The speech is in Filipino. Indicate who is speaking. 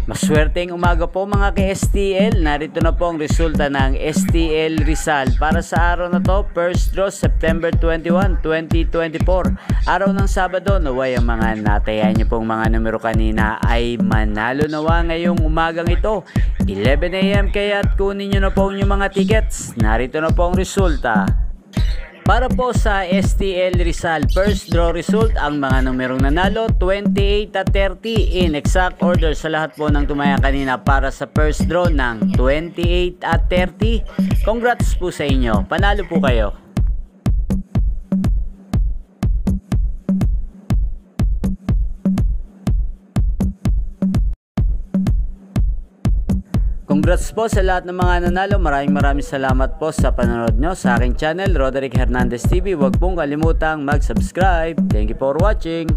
Speaker 1: Maswerteng umaga po mga ka-STL. Narito na po ang resulta ng STL Rizal para sa araw na to, first draw September 21, 2024. Araw ng Sabado, naway ang mga natayan niyo pong mga numero kanina ay manalo nawa ngayong umagang ito. 11 AM kaya't kunin niyo na po yung mga tickets. Narito na po ang resulta. Para po sa STL Rizal, first draw result, ang mga numerong nanalo 28 at 30 in exact order sa lahat po ng tumaya kanina para sa first draw ng 28 at 30. Congrats po sa inyo, panalo po kayo. Congrats po sa lahat ng mga nanalo. Maraming salamat po sa panonood nyo sa aking channel, Roderick Hernandez TV. Huwag pong kalimutang mag-subscribe. Thank you for watching.